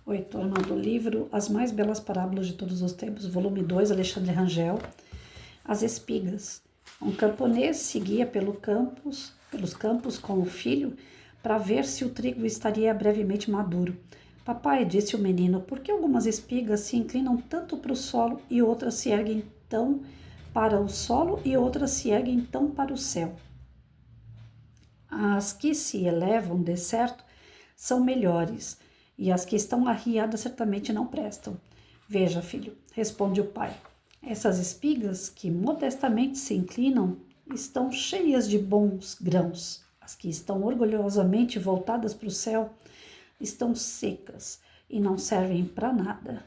Oi, turma do livro As Mais Belas Parábolas de Todos os Tempos, volume 2, Alexandre Rangel. As espigas. Um camponês seguia pelos campos com o filho para ver se o trigo estaria brevemente maduro. Papai, disse o menino, por que algumas espigas se inclinam tanto para o solo e outras se erguem tão para o solo e outras se erguem tão para o céu? As que se elevam de certo são melhores, e as que estão arriadas certamente não prestam. Veja, filho, responde o pai, essas espigas que modestamente se inclinam estão cheias de bons grãos. As que estão orgulhosamente voltadas para o céu estão secas e não servem para nada.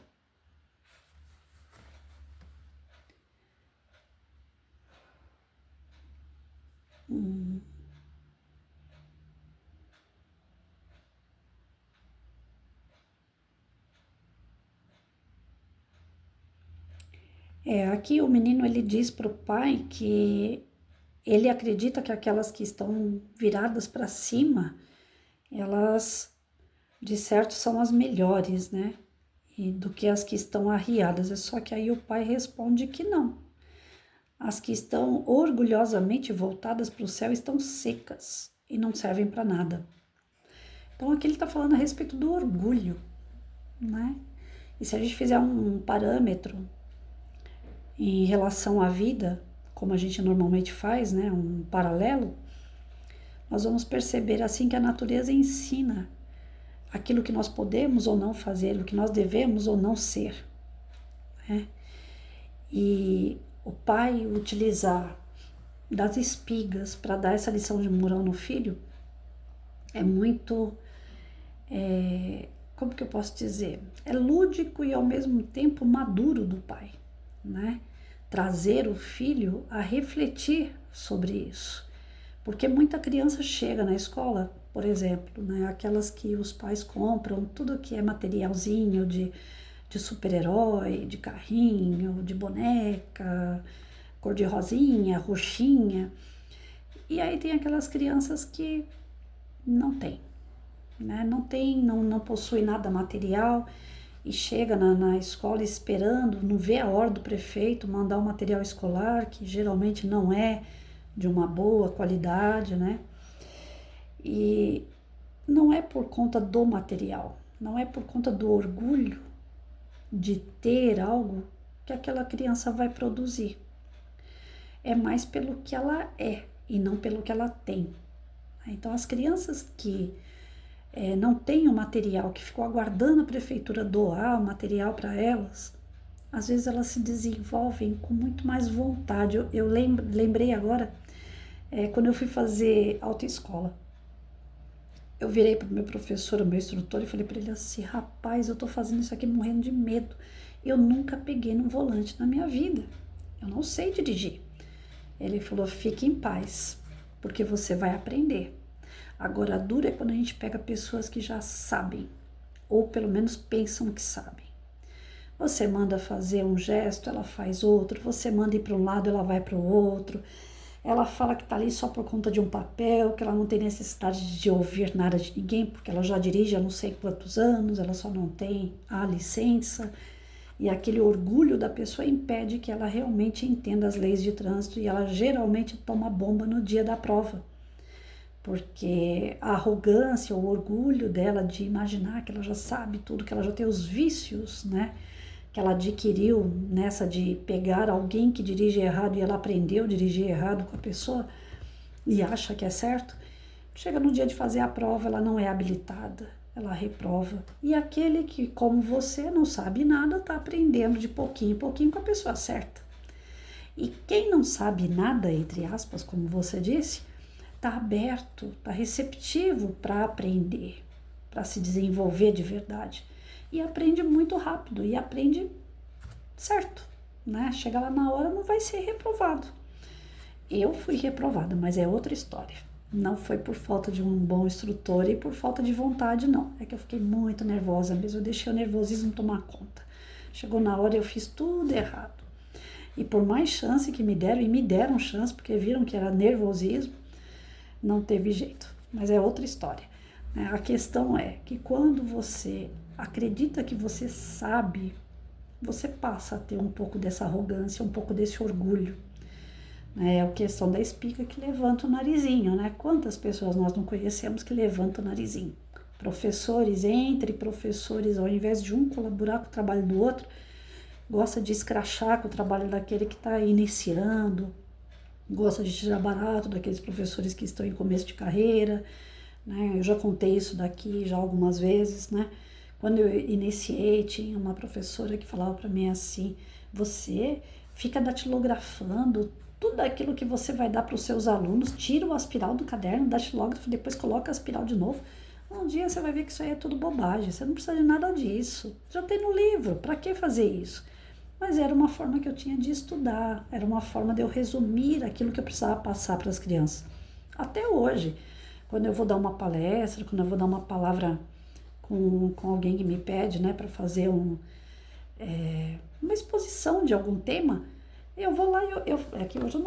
Aqui o menino ele diz para o pai que ele acredita que aquelas que estão viradas para cima, elas de certo são as melhores, né? E do que as que estão arriadas. É só que aí o pai responde que não. As que estão orgulhosamente voltadas para o céu estão secas e não servem para nada. Então aqui ele está falando a respeito do orgulho, né? E se a gente fizer um parâmetro em relação à vida, como a gente normalmente faz, né, um paralelo, nós vamos perceber assim que a natureza ensina aquilo que nós podemos ou não fazer, o que nós devemos ou não ser, né? E o pai utilizar das espigas para dar essa lição de moral no filho é muito, como que eu posso dizer? É lúdico e ao mesmo tempo maduro do pai, né? Trazer o filho a refletir sobre isso. Porque muita criança chega na escola, por exemplo, né, aquelas que os pais compram, tudo que é materialzinho de super-herói, de carrinho, de boneca, cor de rosinha, roxinha. E aí tem aquelas crianças que não tem, né? Não possui nada material e chega na escola esperando, não vê a hora do prefeito mandar o material escolar, que geralmente não é de uma boa qualidade, né? E não é por conta do material, não é por conta do orgulho de ter algo que aquela criança vai produzir. É mais pelo que ela é e não pelo que ela tem. Então, as crianças que não têm o material, que ficou aguardando a prefeitura doar o material para elas, às vezes elas se desenvolvem com muito mais vontade. Eu lembrei agora, quando eu fui fazer autoescola, eu virei para o meu professor, o meu instrutor, e falei para ele assim, rapaz, eu tô fazendo isso aqui morrendo de medo. Eu nunca peguei no volante na minha vida. Eu não sei dirigir. Ele falou, fique em paz, porque você vai aprender. Agora, a dura é quando a gente pega pessoas que já sabem, ou pelo menos pensam que sabem. Você manda fazer um gesto, ela faz outro. Você manda ir para um lado, ela vai para o outro. Ela fala que está ali só por conta de um papel, que ela não tem necessidade de ouvir nada de ninguém, porque ela já dirige há não sei quantos anos, ela só não tem a licença. E aquele orgulho da pessoa impede que ela realmente entenda as leis de trânsito e ela geralmente toma bomba no dia da prova. Porque a arrogância, o orgulho dela de imaginar que ela já sabe tudo, que ela já tem os vícios, né? Que ela adquiriu nessa de pegar alguém que dirige errado e ela aprendeu a dirigir errado com a pessoa e acha que é certo, chega no dia de fazer a prova, ela não é habilitada, ela reprova. E aquele que, como você, não sabe nada, está aprendendo de pouquinho em pouquinho com a pessoa certa. E quem não sabe nada, entre aspas, como você disse, está aberto, está receptivo para aprender, para se desenvolver de verdade. E aprende muito rápido, e aprende certo, né? Chega lá na hora, não vai ser reprovado. Eu fui reprovada, mas é outra história. Não foi por falta de um bom instrutor e por falta de vontade, não. É que eu fiquei muito nervosa mesmo, eu deixei o nervosismo tomar conta. Chegou na hora, eu fiz tudo errado. E por mais chance que me deram, e me deram chance, porque viram que era nervosismo, não teve jeito. Mas é outra história. né? A questão é que quando você acredita que você sabe, você passa a ter um pouco dessa arrogância, um pouco desse orgulho. É a questão da espiga que levanta o narizinho, né? Quantas pessoas nós não conhecemos que levantam o narizinho? Professores, entre professores, ao invés de um colaborar com o trabalho do outro, gosta de escrachar com o trabalho daquele que está iniciando, gosta de tirar barato daqueles professores que estão em começo de carreira, né? Eu já contei isso daqui já algumas vezes, né? Quando eu iniciei, tinha uma professora que falava para mim assim: você fica datilografando tudo aquilo que você vai dar para os seus alunos, tira o aspiral do caderno, datilógrafo, depois coloca a aspiral de novo. Um dia você vai ver que isso aí é tudo bobagem, você não precisa de nada disso. Já tem no livro, para que fazer isso? Mas era uma forma que eu tinha de estudar, era uma forma de eu resumir aquilo que eu precisava passar para as crianças. Até hoje, quando eu vou dar uma palestra, quando eu vou dar uma palavra com alguém que me pede, né, para fazer uma exposição de algum tema, eu vou lá e é que hoje eu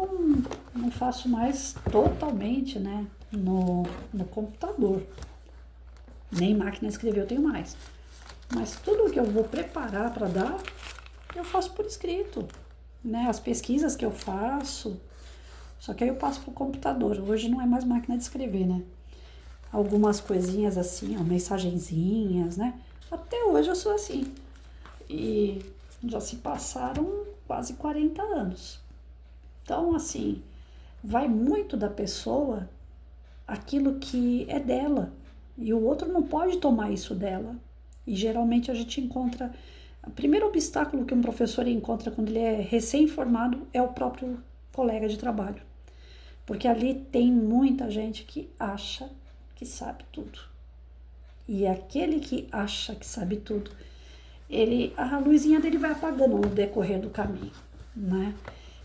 não faço mais totalmente, né, no computador. Nem máquina de escrever eu tenho mais. Mas tudo que eu vou preparar para dar, eu faço por escrito, né? As pesquisas que eu faço, só que aí eu passo pro computador. Hoje não é mais máquina de escrever, né? Algumas coisinhas assim, ó, mensagenzinhas, né? Até hoje eu sou assim. E já se passaram quase 40 anos. Então, assim, vai muito da pessoa aquilo que é dela. E o outro não pode tomar isso dela. E geralmente a gente encontra. O primeiro obstáculo que um professor encontra quando ele é recém-formado é o próprio colega de trabalho. Porque ali tem muita gente que acha que sabe tudo. E aquele que acha que sabe tudo, a luzinha dele vai apagando no decorrer do caminho, né?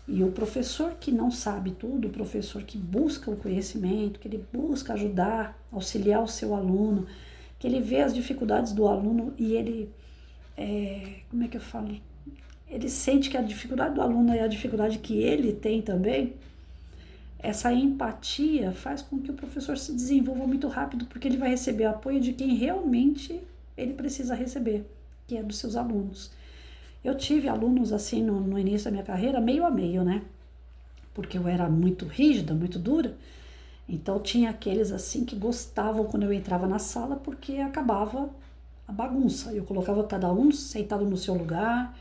E o professor que não sabe tudo, o professor que busca o conhecimento, que ele busca ajudar, auxiliar o seu aluno, que ele vê as dificuldades do aluno e ele, como é que eu falo? Ele sente que a dificuldade do aluno é a dificuldade que ele tem também. Essa empatia faz com que o professor se desenvolva muito rápido, porque ele vai receber apoio de quem realmente ele precisa receber, que é dos seus alunos. Eu tive alunos assim no início da minha carreira, meio a meio, né? Porque eu era muito rígida, muito dura. Então tinha aqueles assim que gostavam quando eu entrava na sala, porque acabava a bagunça. Eu colocava cada um sentado no seu lugar,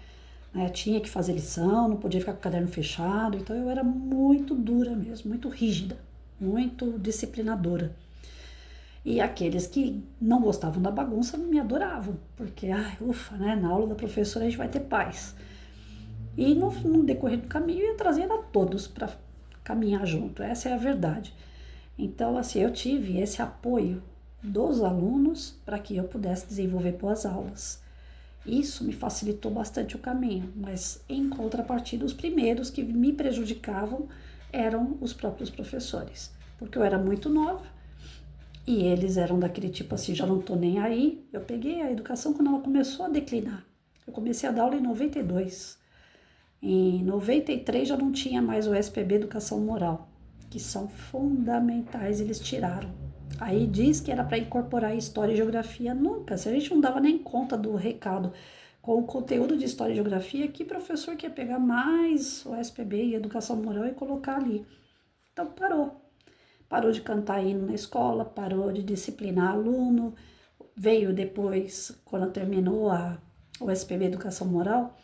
né? Tinha que fazer lição, não podia ficar com o caderno fechado. Então eu era muito dura mesmo, muito rígida, muito disciplinadora. E aqueles que não gostavam da bagunça me adoravam, porque, ai, ufa, né? Na aula da professora a gente vai ter paz. E no decorrer do caminho eu ia trazendo a todos para caminhar junto, essa é a verdade. Então, assim, eu tive esse apoio dos alunos para que eu pudesse desenvolver boas aulas. Isso me facilitou bastante o caminho, mas em contrapartida, os primeiros que me prejudicavam eram os próprios professores, porque eu era muito nova e eles eram daquele tipo assim, já não tô nem aí. Eu peguei a educação quando ela começou a declinar. Eu comecei a dar aula em 92. Em 93 já não tinha mais o SPB Educação Moral, que são fundamentais, eles tiraram. Aí diz que era para incorporar História e Geografia. Nunca, se a gente não dava nem conta do recado com o conteúdo de História e Geografia, que professor que ia pegar mais o SPB e Educação Moral e colocar ali? Então parou. Parou de cantar hino na escola, parou de disciplinar aluno. Veio depois, quando terminou o SPB Educação Moral,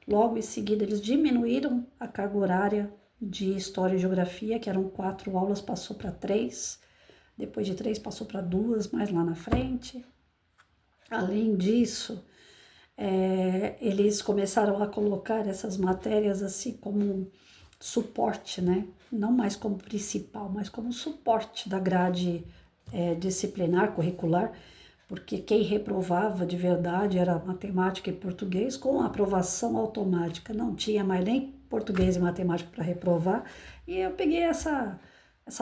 logo em seguida eles diminuíram a carga horária de História e Geografia, que eram 4 aulas, passou para 3. Depois de 3 passou para 2, mais lá na frente. Além disso, eles começaram a colocar essas matérias assim como suporte, né? Não mais como principal, mas como suporte da grade disciplinar, curricular, porque quem reprovava de verdade era matemática e português com aprovação automática, não tinha mais nem português e matemática para reprovar, e eu peguei essa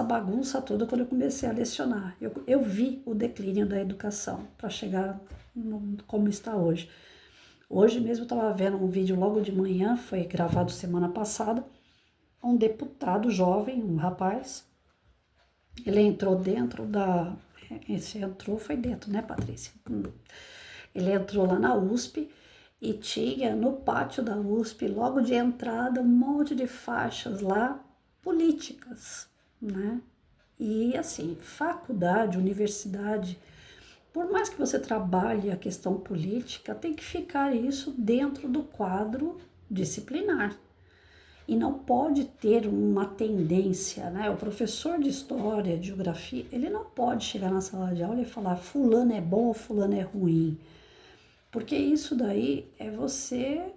bagunça toda quando eu comecei a lecionar. Eu vi o declínio da educação para chegar como está hoje. Hoje mesmo eu estava vendo um vídeo logo de manhã, foi gravado semana passada, um deputado jovem, um rapaz, ele entrou dentro Esse entrou, foi dentro, né, Patrícia? Ele entrou lá na USP e tinha no pátio da USP, logo de entrada, um monte de faixas lá políticas, né? E assim, faculdade, universidade, por mais que você trabalhe a questão política, tem que ficar isso dentro do quadro disciplinar. E não pode ter uma tendência, né? O professor de história, de geografia, ele não pode chegar na sala de aula e falar fulano é bom ou fulano é ruim. Porque isso daí é você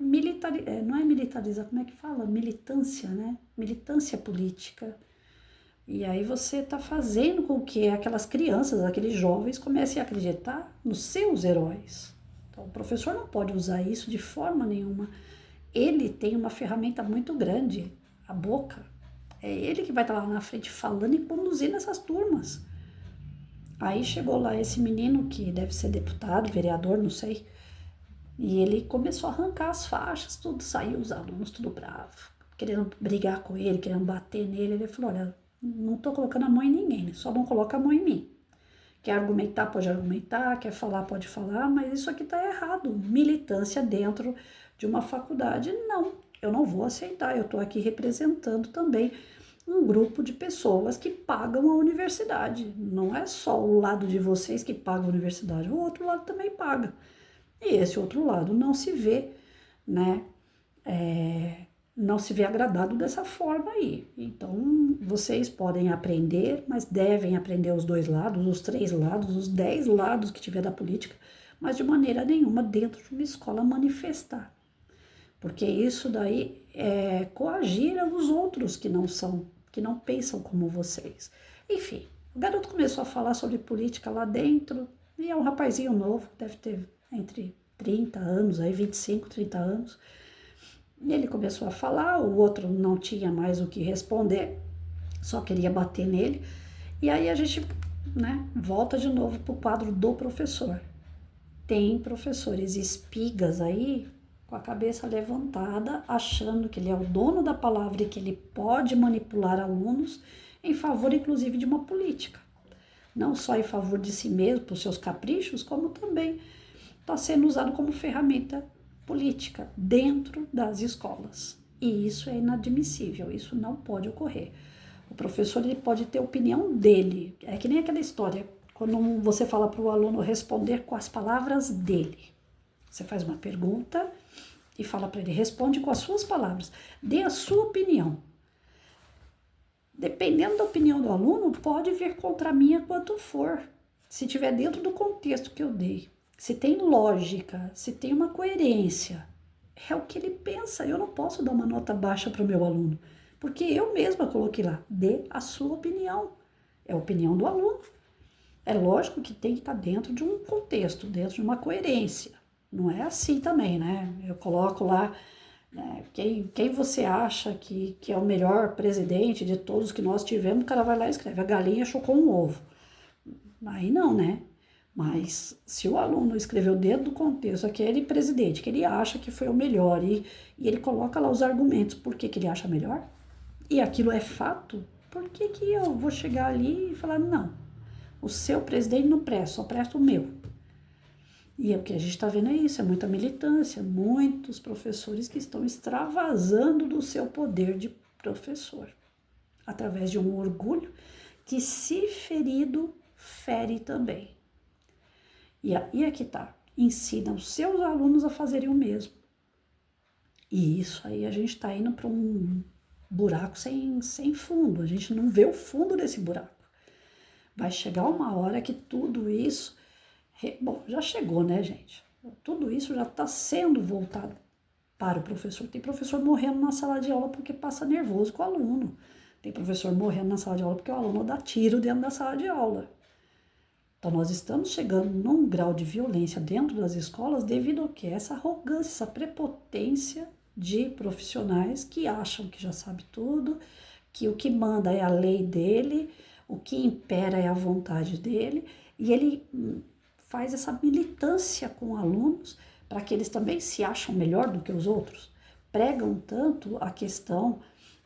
militarizar, não é militarizar, como é que fala? Militância, né? Militância política. E aí você está fazendo com que aquelas crianças, aqueles jovens comecem a acreditar nos seus heróis. Então o professor não pode usar isso de forma nenhuma. Ele tem uma ferramenta muito grande, a boca. É ele que vai estar lá na frente falando e conduzindo essas turmas. Aí chegou lá esse menino que deve ser deputado, vereador, não sei. E ele começou a arrancar as faixas, tudo, saiu os alunos tudo bravo, querendo brigar com ele, querendo bater nele. Ele falou, olha, não tô colocando a mão em ninguém, só não coloca a mão em mim. Quer argumentar, pode argumentar, quer falar, pode falar, mas isso aqui tá errado. Militância dentro de uma faculdade, não, eu não vou aceitar. Eu tô aqui representando também um grupo de pessoas que pagam a universidade. Não é só o lado de vocês que paga a universidade, o outro lado também paga. E esse outro lado não se vê, né? Não se vê agradado dessa forma aí. Então, vocês podem aprender, mas devem aprender os 2 lados, os 3 lados, os 10 lados que tiver da política, mas de maneira nenhuma dentro de uma escola manifestar. Porque isso daí é coagir os outros que não são, que não pensam como vocês. Enfim, o garoto começou a falar sobre política lá dentro, e é um rapazinho novo, deve ter entre 30 anos, aí 25, 30 anos. E ele começou a falar, o outro não tinha mais o que responder, só queria bater nele. E aí a gente, né, volta de novo para o quadro do professor. Tem professores espigas aí, com a cabeça levantada, achando que ele é o dono da palavra e que ele pode manipular alunos em favor, inclusive, de uma política. Não só em favor de si mesmo, por seus caprichos, como também está sendo usado como ferramenta política dentro das escolas. E isso é inadmissível, isso não pode ocorrer. O professor ele pode ter a opinião dele, é que nem aquela história, quando você fala para o aluno responder com as palavras dele. Você faz uma pergunta e fala para ele, responde com as suas palavras, dê a sua opinião. Dependendo da opinião do aluno, pode vir contra a minha quanto for, se estiver dentro do contexto que eu dei. Se tem lógica, se tem uma coerência, é o que ele pensa. Eu não posso dar uma nota baixa para o meu aluno, porque eu mesma coloquei lá, dê a sua opinião. É a opinião do aluno. É lógico que tem que estar dentro de um contexto, dentro de uma coerência. Não é assim também, né? Eu coloco lá, né, quem você acha que é o melhor presidente de todos que nós tivemos, o cara vai lá e escreve, a galinha chocou um ovo. Aí não, né? Mas se o aluno escreveu dentro do contexto aquele presidente que ele acha que foi o melhor e ele coloca lá os argumentos por que ele acha melhor, e aquilo é fato, por que eu vou chegar ali e falar, não, o seu presidente não presta, só presta o meu? E o que a gente está vendo é isso, é muita militância, muitos professores que estão extravasando do seu poder de professor, através de um orgulho que, se ferido, fere também. E aqui tá, ensina os seus alunos a fazerem o mesmo. E isso aí a gente está indo para um buraco sem fundo, a gente não vê o fundo desse buraco. Vai chegar uma hora que tudo isso, bom, já chegou, né, gente? Tudo isso já está sendo voltado para o professor. Tem professor morrendo na sala de aula porque passa nervoso com o aluno. Tem professor morrendo na sala de aula porque o aluno dá tiro dentro da sala de aula. Então, nós estamos chegando num grau de violência dentro das escolas devido ao quê? Essa arrogância, essa prepotência de profissionais que acham que já sabe tudo, que o que manda é a lei dele, o que impera é a vontade dele, e ele faz essa militância com alunos para que eles também se acham melhor do que os outros. Pregam tanto a questão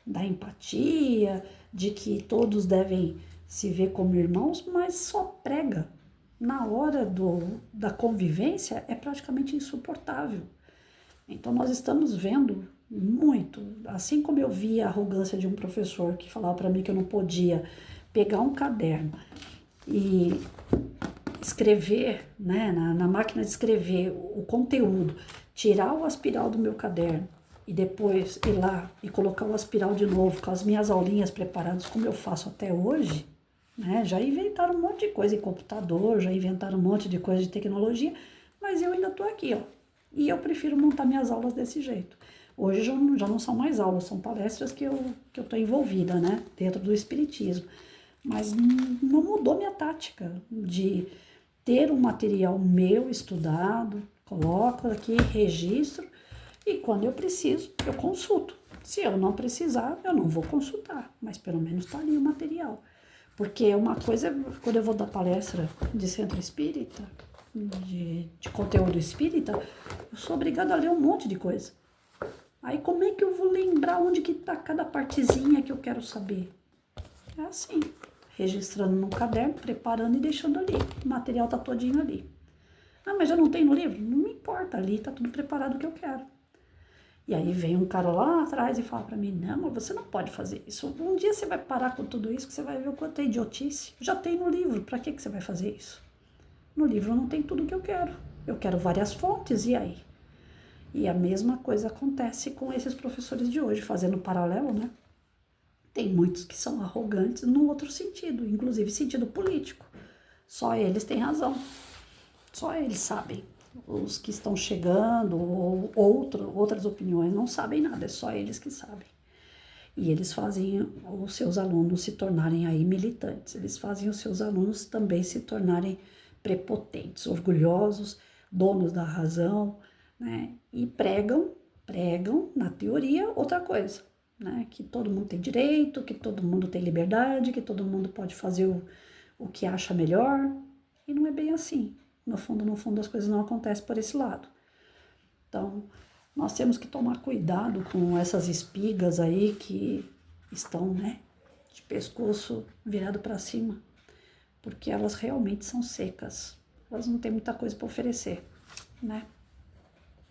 da empatia, de que todos devem se vê como irmãos, mas só prega. Na hora da convivência é praticamente insuportável. Então nós estamos vendo muito, assim como eu vi a arrogância de um professor que falava para mim que eu não podia pegar um caderno e escrever, né, na máquina de escrever o conteúdo, tirar o aspiral do meu caderno e depois ir lá e colocar o aspiral de novo com as minhas aulinhas preparadas como eu faço até hoje, né? Já inventaram um monte de coisa em computador, já inventaram um monte de coisa de tecnologia, mas eu ainda estou aqui, ó. E eu prefiro montar minhas aulas desse jeito. Hoje já não são mais aulas, são palestras que eu estou envolvida, né? Dentro do espiritismo. Mas não mudou minha tática de ter um material meu estudado, coloco aqui, registro, e quando eu preciso, eu consulto. Se eu não precisar, eu não vou consultar, mas pelo menos está ali o material. Porque uma coisa, quando eu vou dar palestra de centro espírita, de conteúdo espírita, eu sou obrigada a ler um monte de coisa. Aí como é que eu vou lembrar onde que está cada partezinha que eu quero saber? É assim, registrando no caderno, preparando e deixando ali. O material está todinho ali. Ah, mas já não tem no livro? Não me importa, ali está tudo preparado o que eu quero. E aí vem um cara lá atrás e fala para mim, não, mas você não pode fazer isso. Um dia você vai parar com tudo isso que você vai ver o quanto é idiotice. Já tem no livro, para que você vai fazer isso? No livro não tem tudo o que eu quero. Eu quero várias fontes, e aí? E a mesma coisa acontece com esses professores de hoje, fazendo paralelo, né? Tem muitos que são arrogantes no outro sentido, inclusive sentido político. Só eles têm razão. Só eles sabem. Os que estão chegando ou outras opiniões não sabem nada, é só eles que sabem. E eles fazem os seus alunos se tornarem aí militantes, eles fazem os seus alunos também se tornarem prepotentes, orgulhosos, donos da razão, né? E pregam na teoria outra coisa, né? Que todo mundo tem direito, que todo mundo tem liberdade, que todo mundo pode fazer o que acha melhor, e não é bem assim. No fundo, as coisas não acontecem por esse lado. Então, nós temos que tomar cuidado com essas espigas aí que estão, né, de pescoço virado para cima, porque elas realmente são secas. Elas não têm muita coisa para oferecer, né?